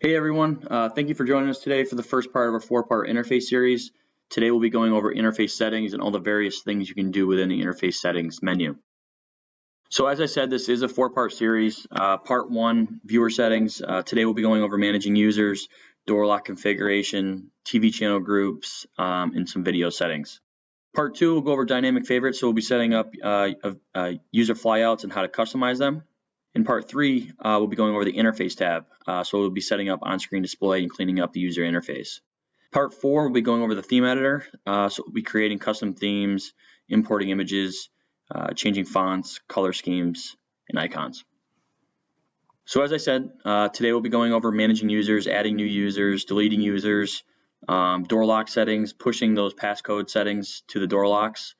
Hey everyone, thank you for joining us today for the first part of our four-part interface series. Today we'll be going over interface settings and all the various things you can do within the interface settings menu. So as I said, this is a four-part series. Part 1, viewer settings. Today we'll be going over managing users, door lock configuration, TV channel groups, and some video settings. Part 2, we'll go over dynamic favorites, so we'll be setting up user flyouts and how to customize them. In part 3, we'll be going over the interface tab, so we'll be setting up on-screen display and cleaning up the user interface. Part 4, we'll be going over the theme editor, so we'll be creating custom themes, importing images, changing fonts, color schemes, and icons. So as I said, today we'll be going over managing users, adding new users, deleting users, door lock settings, pushing those passcode settings to the door locks,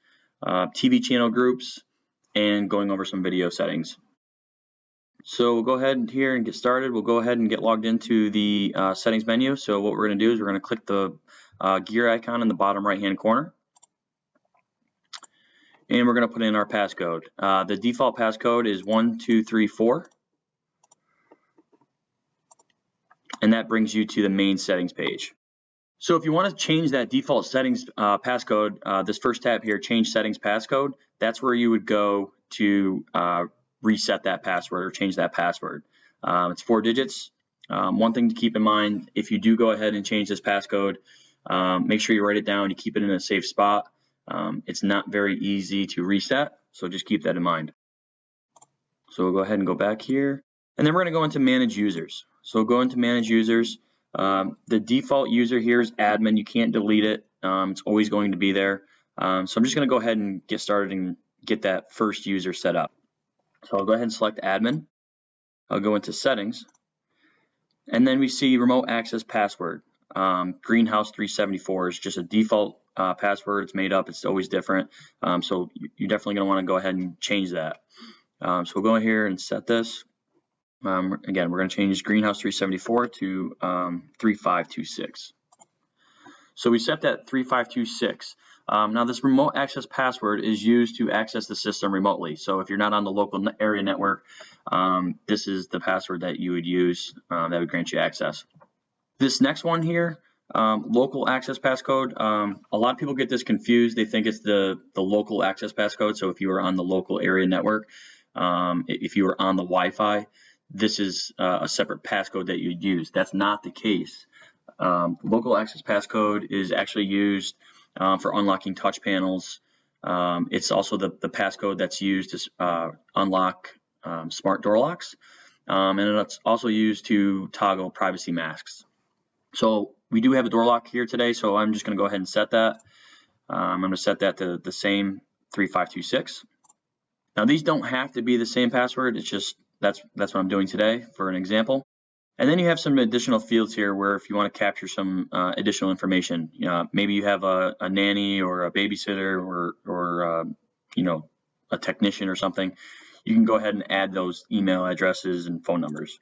TV channel groups, and going over some video settings. So we'll go ahead here and get started. We'll go ahead and get logged into the settings menu. So what we're going to do is we're going to click the gear icon in the bottom right hand corner. And we're going to put in our passcode. The default passcode is 1234. And that brings you to the main settings page. So if you want to change that default settings passcode, this first tab here, change settings passcode, that's where you would go to reset that password or change that password. It's 4 digits. One thing to keep in mind, if you do go ahead and change this passcode, make sure you write it down, you keep it in a safe spot. It's not very easy to reset, so just keep that in mind. So we'll go ahead and go back here, and then we're going to go into manage users. So go into manage users. The default user here is admin. You can't delete it. It's always going to be there. So I'm just going to go ahead and get started and get that first user set up. So I'll go ahead and select admin. I'll go into settings, and then we see remote access password. Greenhouse 374 is just a default password. It's made up. It's always different. So you're definitely going to want to go ahead and change that. So we'll go in here and set this. Again, we're going to change Greenhouse 374 to 3526. So we set that 3526. Now this remote access password is used to access the system remotely. So if you're not on the local area network, this is the password that you would use that would grant you access. This next one here, local access passcode, a lot of people get this confused. They think it's the local access passcode. So if you are on the local area network, if you are on the Wi-Fi, this is a separate passcode that you'd use. That's not the case. Local access passcode is actually used for unlocking touch panels. It's also the passcode that's used to unlock smart door locks, and it's also used to toggle privacy masks. So we do have a door lock here today, so I'm just going to go ahead and set that. I'm going to set that to the same 3526. Now these don't have to be the same password. It's just that's what I'm doing today for an example. And then you have some additional fields here where if you want to capture some additional information, maybe you have a nanny or a babysitter or a technician or something, you can go ahead and add those email addresses and phone numbers.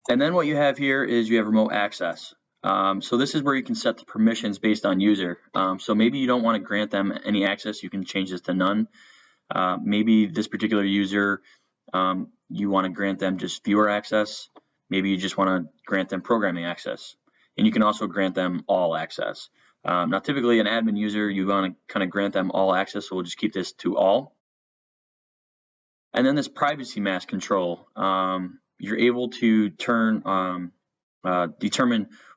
And then what you have here is you have remote access. So this is where you can set the permissions based on user. So maybe you don't want to grant them any access, you can change this to none. Maybe this particular user, you want to grant them just viewer access. Maybe you just want to grant them programming access. And you can also grant them all access. Now typically an admin user, you want to kind of grant them all access, so we'll just keep this to all. And then this privacy mask control, you're able to determine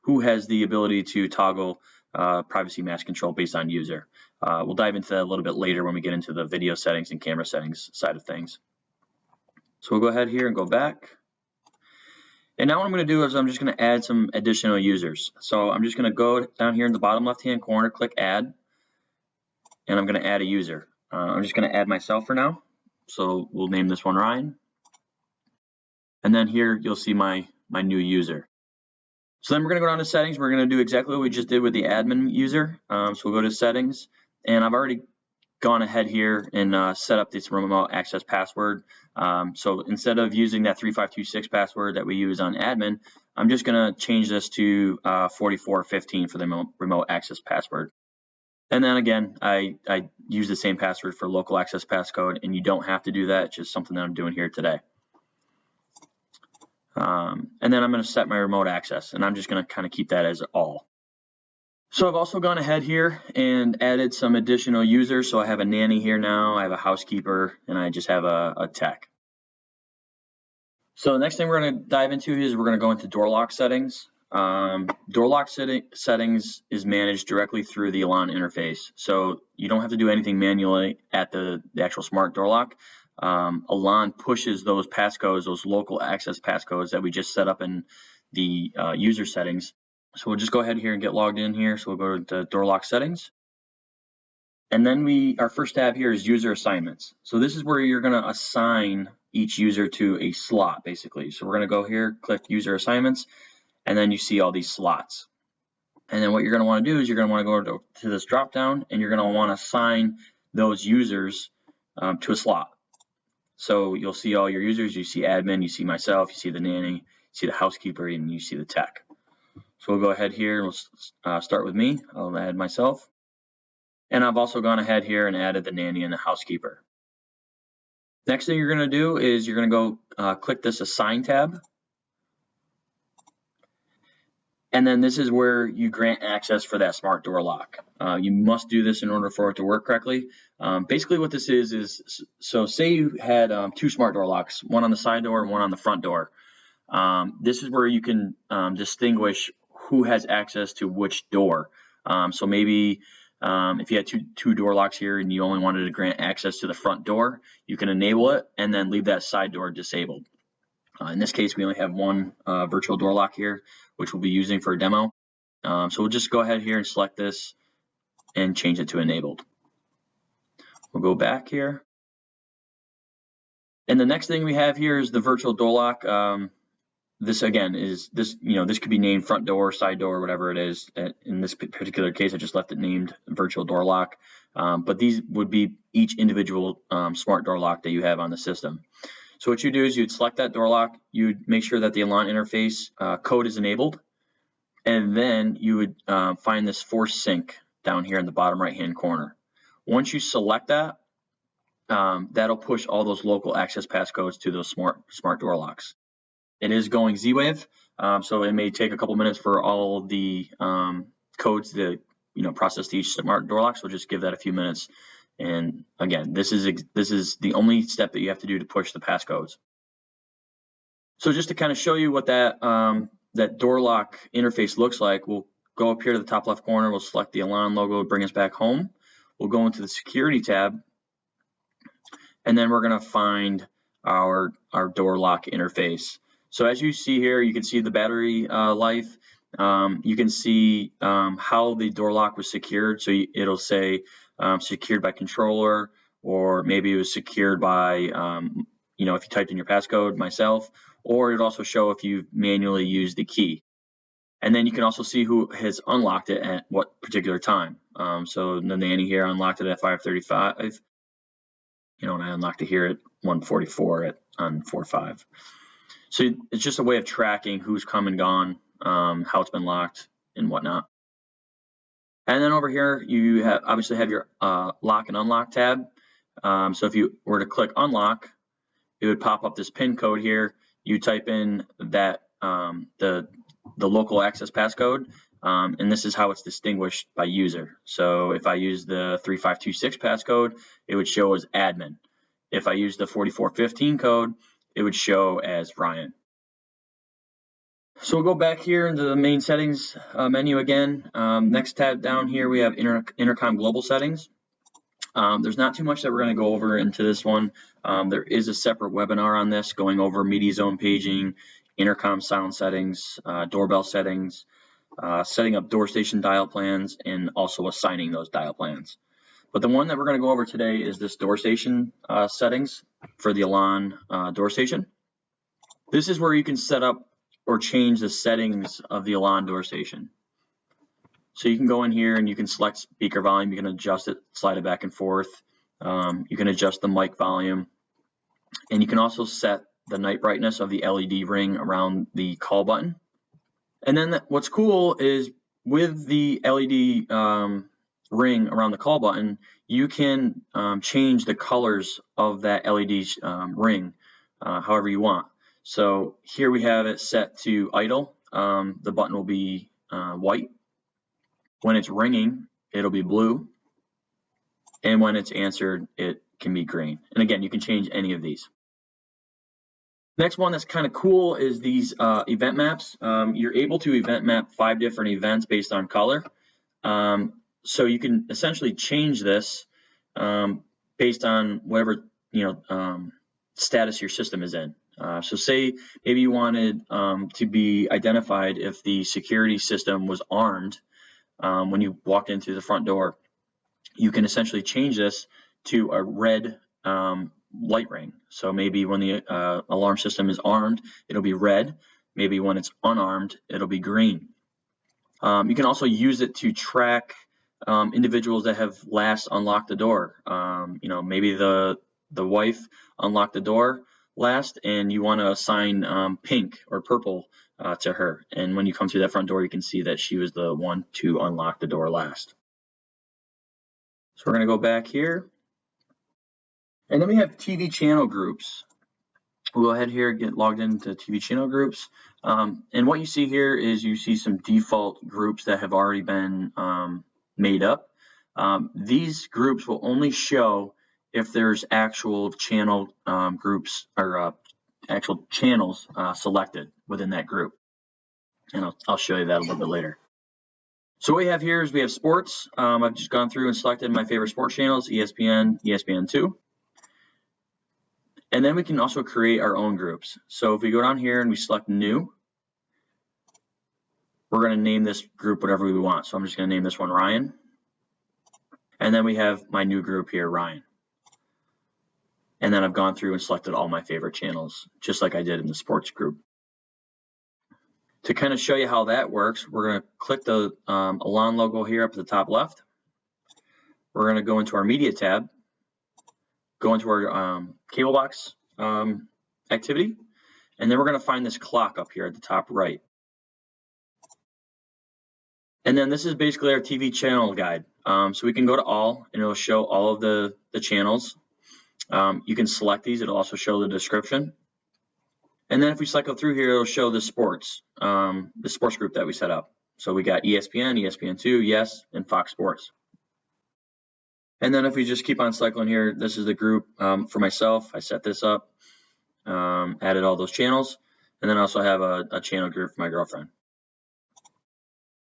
who has the ability to toggle privacy mask control based on user. We'll dive into that a little bit later when we get into the video settings and camera settings side of things. So we'll go ahead here and go back. And now what I'm going to do is I'm just going to add some additional users. So I'm just going to go down here in the bottom left hand corner, click add, and I'm going to add a user. I'm just going to add myself for now. So we'll name this one Ryan. And then here you'll see my new user. So then we're going to go down to settings. We're going to do exactly what we just did with the admin user. So we'll go to settings, and I've already gone ahead here and set up this remote access password. So instead of using that 3526 password that we use on admin, I'm just going to change this to 4415 for the remote access password. And then again, I use the same password for local access passcode, and you don't have to do that. It's just something that I'm doing here today. And then I'm going to set my remote access, and I'm just going to kind of keep that as all. So I've also gone ahead here and added some additional users. So I have a nanny here now, I have a housekeeper, and I just have a tech. So the next thing we're going to dive into is we're going to go into door lock settings. Door lock settings is managed directly through the ELAN interface. So you don't have to do anything manually at the actual smart door lock. ELAN pushes those passcodes, those local access passcodes that we just set up in the user settings. So we'll just go ahead here and get logged in here. So we'll go to door lock settings. And then our first tab here is user assignments. So this is where you're going to assign each user to a slot, basically. So we're going to go here, click user assignments, and then you see all these slots. And then what you're going to want to do is you're going to want to go to this drop down, and you're going to want to assign those users to a slot. So you'll see all your users. You see admin, you see myself, you see the nanny, you see the housekeeper, and you see the tech. So we'll go ahead here and we'll start with me. I'll add myself. And I've also gone ahead here and added the nanny and the housekeeper. Next thing you're going to do is you're going to go click this Assign tab. And then this is where you grant access for that smart door lock. You must do this in order for it to work correctly. Basically what this is so say you had 2 smart door locks, one on the side door and one on the front door. This is where you can distinguish who has access to which door. So maybe if you had two door locks here and you only wanted to grant access to the front door, you can enable it and then leave that side door disabled. In this case, we only have one virtual door lock here, which we'll be using for a demo. So we'll just go ahead here and select this and change it to enabled. We'll go back here. And the next thing we have here is the virtual door lock. This again is this could be named front door, side door, whatever it is. In this particular case, I just left it named virtual door lock. But these would be each individual smart door lock that you have on the system. So what you do is you'd select that door lock, you'd make sure that the ELAN interface code is enabled, and then you would find this force sync down here in the bottom right hand corner. Once you select that, that'll push all those local access passcodes to those smart door locks. It is going Z-Wave, so it may take a couple minutes for all the codes to process to each smart door lock. So we'll just give that a few minutes. And again, this is the only step that you have to do to push the passcodes. So just to kind of show you what that door lock interface looks like, we'll go up here to the top left corner. We'll select the ELAN logo, bring us back home. We'll go into the security tab, and then we're going to find our door lock interface. So as you see here, you can see the battery life. You can see how the door lock was secured. So it'll say secured by controller, or maybe it was secured by, if you typed in your passcode, myself, or it'll also show if you manually used the key. And then you can also see who has unlocked it at what particular time. So the nanny here unlocked it at 5:35, and I unlocked it here at 1:44 on 4:5. So it's just a way of tracking who's come and gone, how it's been locked, and whatnot. And then over here, you obviously have your lock and unlock tab. So if you were to click unlock, it would pop up this PIN code here. You type in that the local access passcode, and this is how it's distinguished by user. So if I use the 3526 passcode, it would show as admin. If I use the 4415 code, it would show as Ryan. So we'll go back here into the main settings menu again. Next tab down here, we have Intercom global settings. There's not too much that we're going to go over into this one. There is a separate webinar on this going over media zone paging, intercom sound settings, doorbell settings, setting up door station dial plans, and also assigning those dial plans. But the one that we're going to go over today is this door station settings for the ELAN door station. This is where you can set up or change the settings of the ELAN door station. So you can go in here and you can select speaker volume. You can adjust it, slide it back and forth. You can adjust the mic volume, and you can also set the night brightness of the LED ring around the call button. And then what's cool is with the LED ring around the call button, you can change the colors of that LED ring however you want. So here we have it set to idle. The button will be white. When it's ringing, it'll be blue. And when it's answered, it can be green. And again, you can change any of these. Next one that's kind of cool is these event maps. You're able to event map 5 different events based on color. So you can essentially change this based on whatever status your system is in. So say maybe you wanted to be identified if the security system was armed when you walked into the front door. You can essentially change this to a red light ring. So maybe when the alarm system is armed, it'll be red. Maybe when it's unarmed, it'll be green. You can also use it to track individuals that have last unlocked the door. Maybe the wife unlocked the door last, and you want to assign pink or purple to her. And when you come through that front door, you can see that she was the one to unlock the door last. So we're going to go back here. And then we have TV channel groups. We'll go ahead here, get logged into TV channel groups. And what you see here is you see some default groups that have already been made up. These groups will only show if there's actual channel groups or actual channels selected within that group. And I'll show you that a little bit later. So what we have here is we have sports. I've just gone through and selected my favorite sports channels, ESPN, ESPN2. And then we can also create our own groups. So if we go down here and we select new, we're going to name this group whatever we want. So I'm just going to name this one Ryan. And then we have my new group here, Ryan. And then I've gone through and selected all my favorite channels, just like I did in the sports group. To kind of show you how that works, we're going to click the ELAN logo here up at the top left. We're going to go into our media tab, go into our cable box activity, and then we're going to find this clock up here at the top right. And then this is basically our TV channel guide. So we can go to all, and it'll show all of the channels. You can select these. It'll also show the description. And then if we cycle through here, it'll show the sports group that we set up. So we got ESPN, ESPN2, Yes, and Fox Sports. And then if we just keep on cycling here, this is the group for myself. I set this up, added all those channels, and then I also have a channel group for my girlfriend.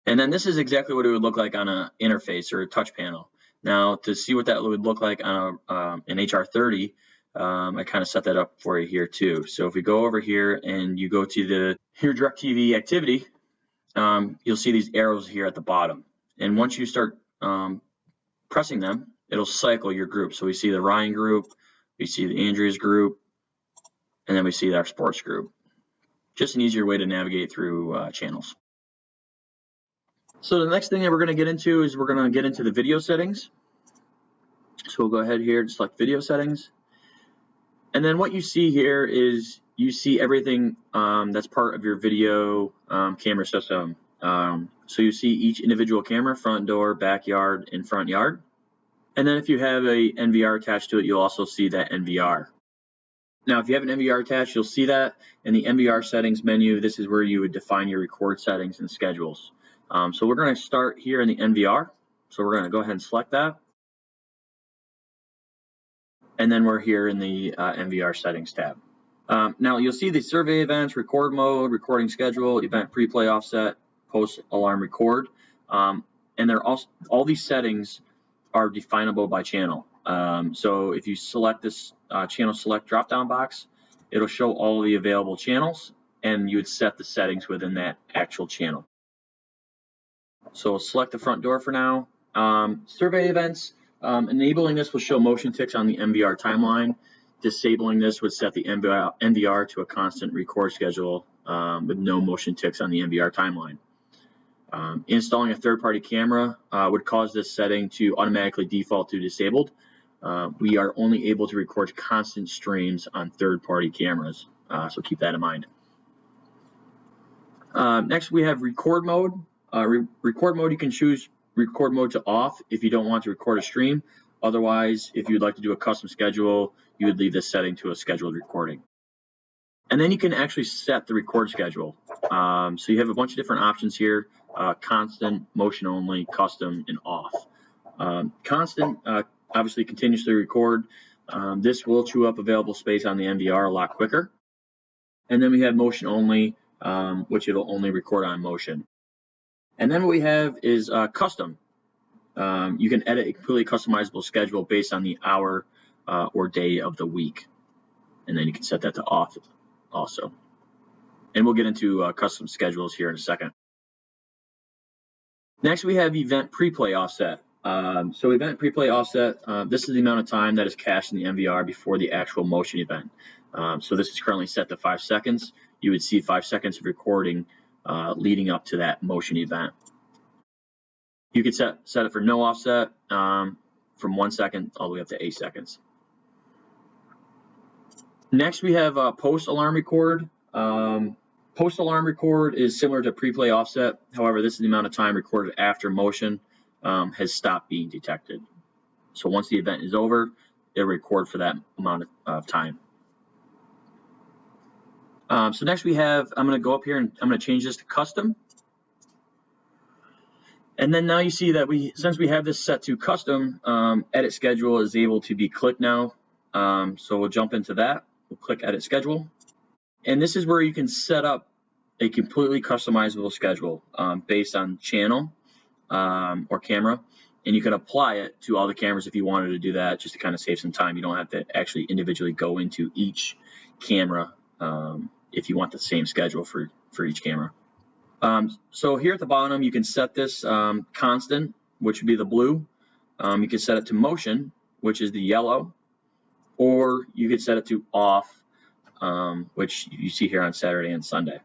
And then this is exactly what it would look like on an interface or a touch panel. Now, to see what that would look like on an HR30, I kind of set that up for you here too. So if we go over here and you go to your DirecTV activity, you'll see these arrows here at the bottom. And once you start pressing them, it'll cycle your group. So we see the Ryan group, we see the Andrea's group, and then we see our sports group. Just an easier way to navigate through channels. So the next thing that we're going to get into is we're going to get into the video settings. So we'll go ahead here and select video settings. And then what you see here is you see everything that's part of your video camera system. So you see each individual camera, front door, backyard, and front yard. And then if you have a NVR attached to it, you'll also see that NVR. Now, if you have an NVR attached, you'll see that in the NVR settings menu. This is where you would define your record settings and schedules. So we're going to start here in the NVR. So we're going to go ahead and select that. And then we're here in the NVR settings tab. Now you'll see the survey events, record mode, recording schedule, event pre-play offset, post alarm record. And they're all these settings are definable by channel. So if you select this channel select drop-down box, it'll show all the available channels, and you would set the settings within that actual channel. So select the front door for now. Survey events, enabling this will show motion ticks on the NVR timeline. Disabling this would set the NVR to a constant record schedule with no motion ticks on the NVR timeline. Installing a third-party camera would cause this setting to automatically default to disabled. We are only able to record constant streams on third-party cameras, so keep that in mind. Next, we have record mode. Record mode, you can choose record mode to off if you don't want to record a stream. Otherwise, if you'd like to do a custom schedule, you would leave this setting to a scheduled recording. And then you can actually set the record schedule. So you have a bunch of different options here: constant, motion only, custom, and off. Constant obviously continuously record. This will chew up available space on the NVR a lot quicker. And then we have motion only, which it'll only record on motion. And then what we have is custom. You can edit a completely customizable schedule based on the hour or day of the week. And then you can set that to off also. And we'll get into custom schedules here in a second. Next, we have event preplay offset. So event preplay offset, this is the amount of time that is cached in the NVR before the actual motion event. So this is currently set to 5 seconds. You would see 5 seconds of recording leading up to that motion event. You could set it for no offset from 1 second all the way up to 8 seconds. Next, we have post alarm record. Post alarm record is similar to pre-play offset. However, this is the amount of time recorded after motion has stopped being detected. So once the event is over, it'll record for that amount of time. So next we have, I'm going to go up here and I'm going to change this to custom. And then now you see that since we have this set to custom, edit schedule is able to be clicked now. So we'll jump into that. We'll click edit schedule. And this is where you can set up a completely customizable schedule based on channel or camera. And you can apply it to all the cameras if you wanted to do that, just to kind of save some time. You don't have to actually individually go into each camera if you want the same schedule for each camera. So here at the bottom, you can set this constant, which would be the blue. You can set it to motion, which is the yellow, or you could set it to off, which you see here on Saturday and Sunday.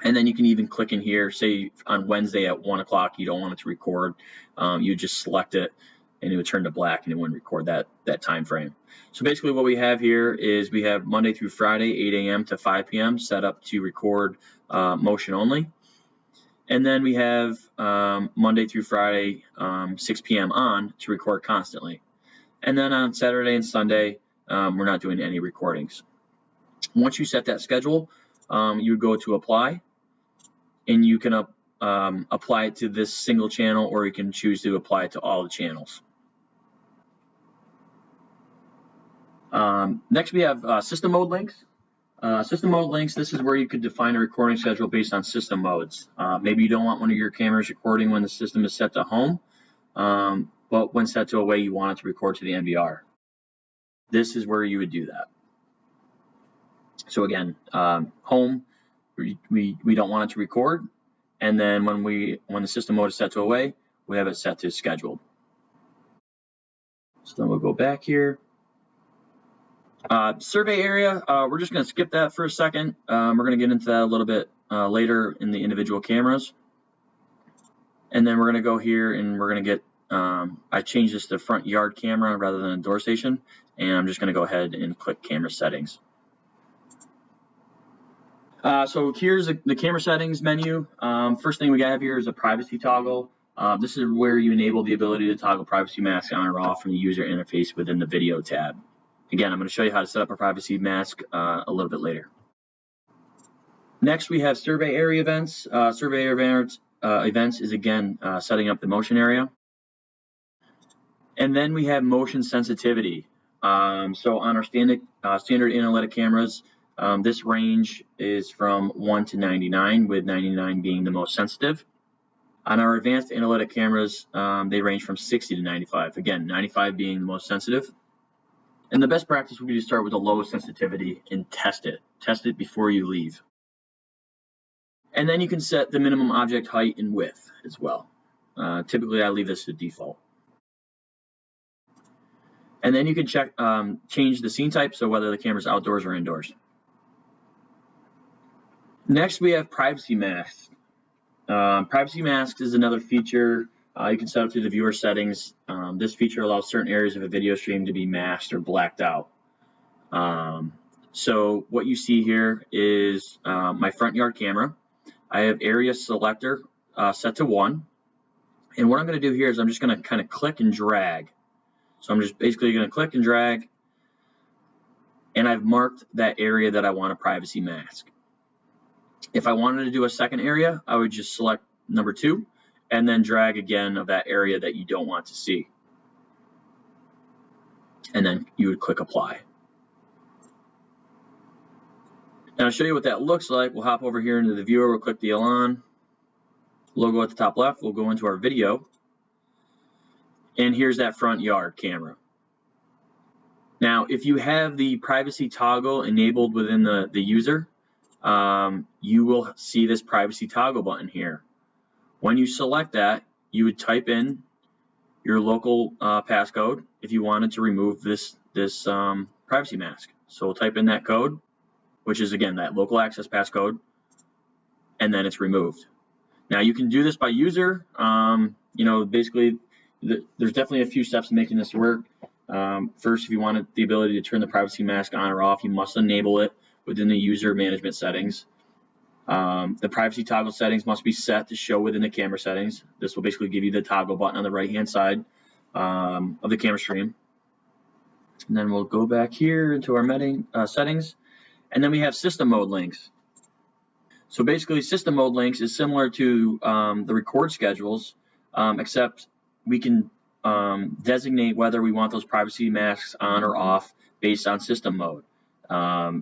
And then you can even click in here, say on Wednesday at 1 o'clock, you don't want it to record. You just select it and it would turn to black and it wouldn't record that time frame. So basically what we have here is we have Monday through Friday, 8 a.m. to 5 p.m. set up to record motion only. And then we have Monday through Friday, 6 p.m. on to record constantly. And then on Saturday and Sunday, we're not doing any recordings. Once you set that schedule, you would go to apply, and you can apply it to this single channel, or you can choose to apply it to all the channels. Next, we have system mode links. System mode links, this is where you could define a recording schedule based on system modes. Maybe you don't want one of your cameras recording when the system is set to home, but when set to away, you want it to record to the NVR. This is where you would do that. So again, home, we don't want it to record, and then when the system mode is set to away, we have it set to scheduled. So then we'll go back here. Survey area, we're just going to skip that for a second. We're going to get into that a little bit later in the individual cameras. And then we're going to go here and we're going to get, I changed this to front yard camera rather than a door station. And I'm just going to go ahead and click camera settings. So here's the camera settings menu. First thing we have here is a privacy toggle. This is where you enable the ability to toggle privacy mask on or off from the user interface within the video tab. Again, I'm going to show you how to set up a privacy mask a little bit later. Next, we have survey area events. Survey area events is again setting up the motion area. And then we have motion sensitivity. So on our standard analytic cameras, this range is from 1 to 99, with 99 being the most sensitive. On our advanced analytic cameras, they range from 60 to 95. Again, 95 being the most sensitive. And the best practice would be to start with the lowest sensitivity and test it. Test it before you leave. And then you can set the minimum object height and width as well. Typically, I leave this to default. And then you can change the scene type, so whether the camera's outdoors or indoors. Next, we have privacy masks. Privacy masks is another feature you can set up through the viewer settings. This feature allows certain areas of a video stream to be masked or blacked out. So what you see here is my front yard camera. I have area selector set to 1. And what I'm going to do here is I'm just going to kind of click and drag. So I'm just basically going to click and drag. and I've marked that area that I want a privacy mask. If I wanted to do a second area, I would just select number 2 and then drag again of that area that you don't want to see. And then you would click apply. And I'll show you what that looks like. We'll hop over here into the viewer, we'll click the ELAN logo at the top left, we'll go into our video, and here's that front yard camera. Now, if you have the privacy toggle enabled within the user, you will see this privacy toggle button here. When you select that, you would type in your local passcode if you wanted to remove this privacy mask. So we'll type in that code, which is again that local access passcode, and then it's removed. Now you can do this by user. You know, basically, there's definitely a few steps in making this work. First, if you wanted the ability to turn the privacy mask on or off, you must enable it within the user management settings. The privacy toggle settings must be set to show within the camera settings. This will basically give you the toggle button on the right-hand side of the camera stream. And then we'll go back here into our settings, and then we have system mode links. So basically, system mode links is similar to the record schedules, except we can designate whether we want those privacy masks on or off based on system mode.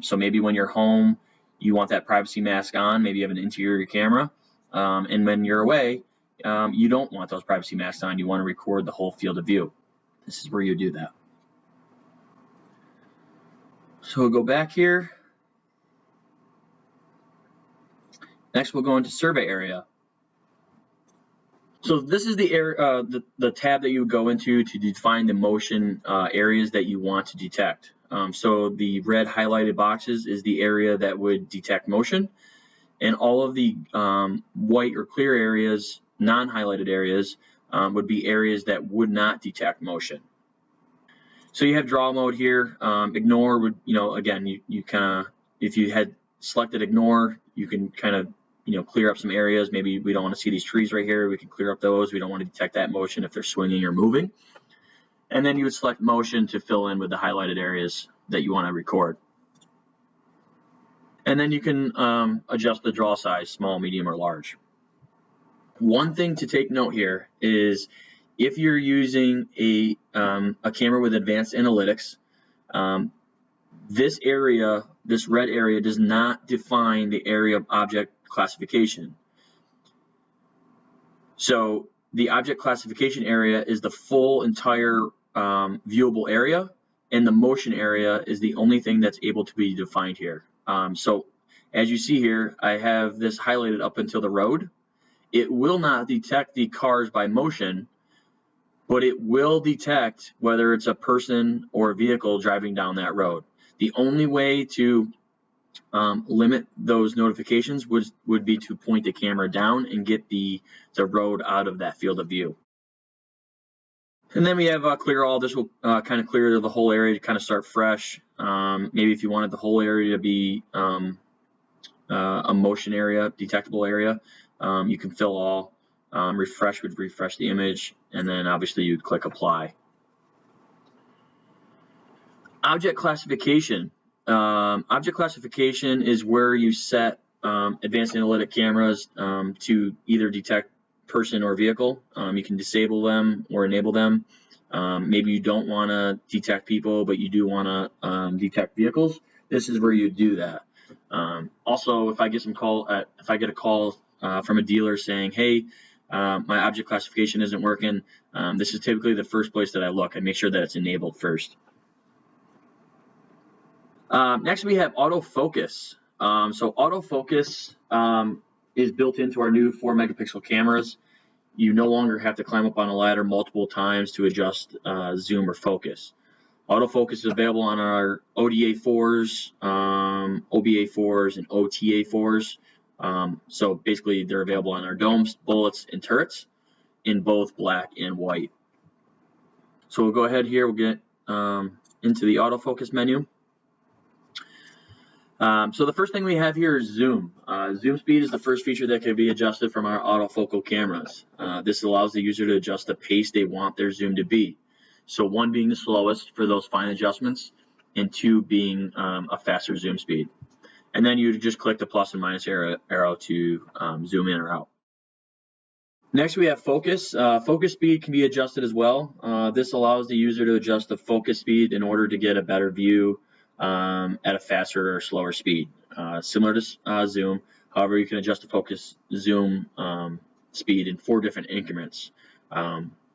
So maybe when you're home, you want that privacy mask on, maybe you have an interior camera, and when you're away, you don't want those privacy masks on, you want to record the whole field of view. This is where you do that. So we'll go back here. Next, we'll go into survey area. So this is the area, the tab that you would go into to define the motion areas that you want to detect. So the red highlighted boxes is the area that would detect motion, and all of the white or clear areas, non-highlighted areas, would be areas that would not detect motion. So you have draw mode here. Ignore would, you know, again, you kind of, if you had selected ignore, you can kind of, you know, clear up some areas. Maybe we don't want to see these trees right here. We can clear up those. We don't want to detect that motion if they're swinging or moving. And then you would select motion to fill in with the highlighted areas that you want to record. And then you can adjust the draw size, small, medium, or large. One thing to take note here is if you're using a camera with advanced analytics, this area, this red area, does not define the area of object classification. So the object classification area is the full entire viewable area, and the motion area is the only thing that's able to be defined here. So as you see here, I have this highlighted up until the road. It will not detect the cars by motion, but it will detect whether it's a person or a vehicle driving down that road. The only way to limit those notifications would be to point the camera down and get the road out of that field of view. And then we have clear all. This will kind of clear the whole area to kind of start fresh. Maybe if you wanted the whole area to be a motion area, detectable area, you can fill all. Refresh would refresh the image, and then obviously you'd click apply. Object classification. Object classification is where you set advanced analytic cameras to either detect person or vehicle. You can disable them or enable them. Maybe you don't want to detect people, but you do want to detect vehicles. This is where you do that. Also, if I get a call from a dealer saying, "Hey, my object classification isn't working," this is typically the first place that I look. I make sure that it's enabled first. Next, we have autofocus. So autofocus is built into our new 4-megapixel cameras. You no longer have to climb up on a ladder multiple times to adjust zoom or focus. Autofocus is available on our ODA4s, OBA4s, and OTA4s. So basically, they're available on our domes, bullets, and turrets in both black and white. So we'll go ahead here. We'll get into the autofocus menu. So the first thing we have here is zoom. Zoom speed is the first feature that can be adjusted from our autofocal cameras. This allows the user to adjust the pace they want their zoom to be. So 1 being the slowest for those fine adjustments, and 2 being a faster zoom speed. And then you just click the plus and minus arrow to zoom in or out. Next, we have focus. Focus speed can be adjusted as well. This allows the user to adjust the focus speed in order to get a better view at a faster or slower speed. Similar to zoom, however, you can adjust the focus zoom speed in 4 different increments.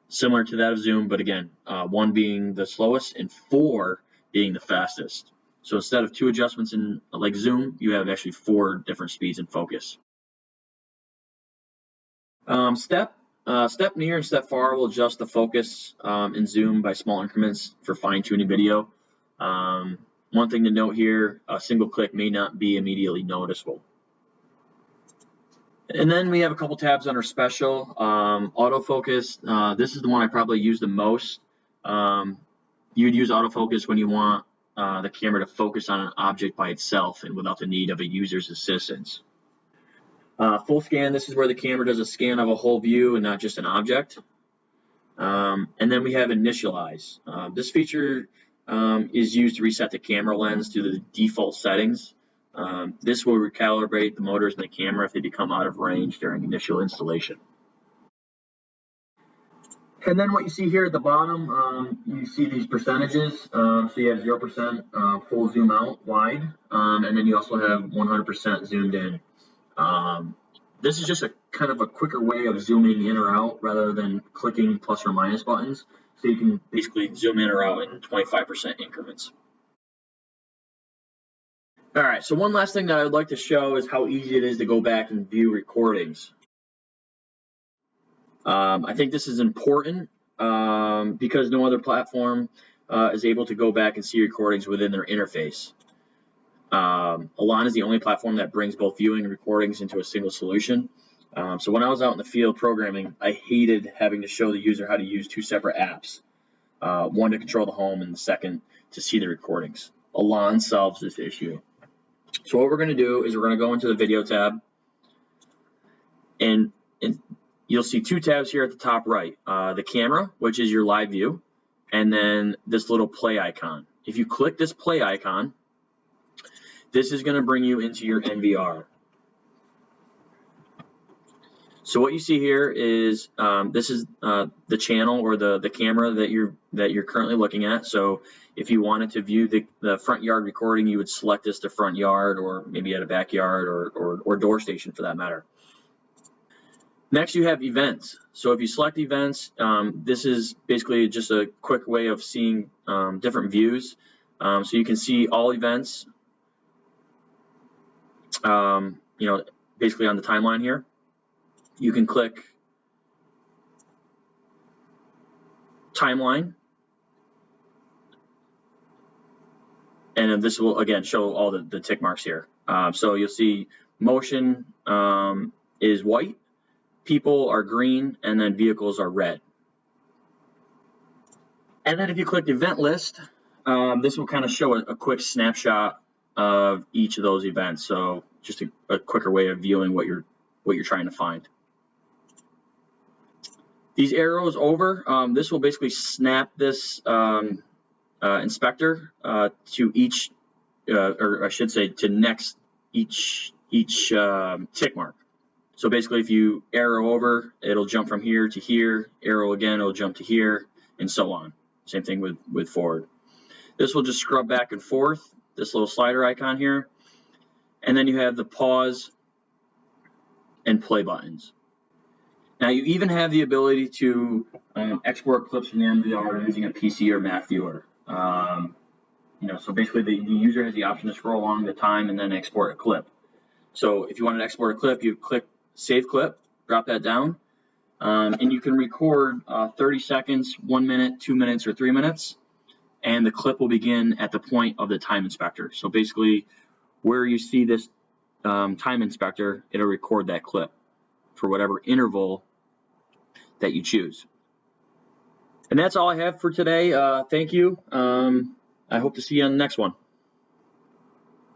Similar to that of zoom, but again, 1 being the slowest and 4 being the fastest. So instead of 2 adjustments in like zoom, you have actually 4 different speeds in focus. Step near and step far will adjust the focus in zoom by small increments for fine-tuning video. One thing to note here, a single click may not be immediately noticeable. And then we have a couple tabs under special. Autofocus, this is the one I probably use the most. You'd use autofocus when you want the camera to focus on an object by itself and without the need of a user's assistance. Full scan, this is where the camera does a scan of a whole view and not just an object. And then we have initialize. This feature is used to reset the camera lens to the default settings. This will recalibrate the motors in the camera if they become out of range during initial installation. And then what you see here at the bottom, you see these percentages. So you have 0% full zoom out wide, and then you also have 100% zoomed in. This is just a kind of a quicker way of zooming in or out rather than clicking plus or minus buttons. So you can basically zoom in or out in 25% increments. All right, so one last thing that I would like to show is how easy it is to go back and view recordings. I think this is important because no other platform is able to go back and see recordings within their interface. ELAN is the only platform that brings both viewing and recordings into a single solution. So when I was out in the field programming, I hated having to show the user how to use 2 separate apps, one to control the home and the second to see the recordings. ELAN solves this issue. So what we're going to do is we're going to go into the video tab, and you'll see 2 tabs here at the top right, the camera, which is your live view, and then this little play icon. If you click this play icon, this is going to bring you into your NVR. So what you see here is this is the channel or the camera that you're currently looking at. So if you wanted to view the front yard recording, you would select this to front yard, or maybe at a backyard or door station for that matter. Next, you have events. So if you select events, this is basically just a quick way of seeing different views. So you can see all events, basically on the timeline here. You can click timeline, and this will again show all the tick marks here. So you'll see motion is white, people are green, and then vehicles are red. And then if you click event list, this will kind of show a quick snapshot of each of those events. So just a quicker way of viewing what you're trying to find. These arrows over, this will basically snap this inspector to each, or I should say, to next each tick mark. So basically, if you arrow over, it'll jump from here to here. Arrow again, it'll jump to here, and so on. Same thing with forward. This will just scrub back and forth. This little slider icon here, and then you have the pause and play buttons. Now you even have the ability to export clips from the NVR using a PC or Mac viewer. So basically the user has the option to scroll along the time and then export a clip. So if you want to export a clip, you click Save Clip, drop that down, and you can record 30 seconds, 1 minute, 2 minutes, or 3 minutes, and the clip will begin at the point of the time inspector. So basically, where you see this time inspector, it'll record that clip for whatever interval that you choose. And that's all I have for today. Thank you. I hope to see you on the next one.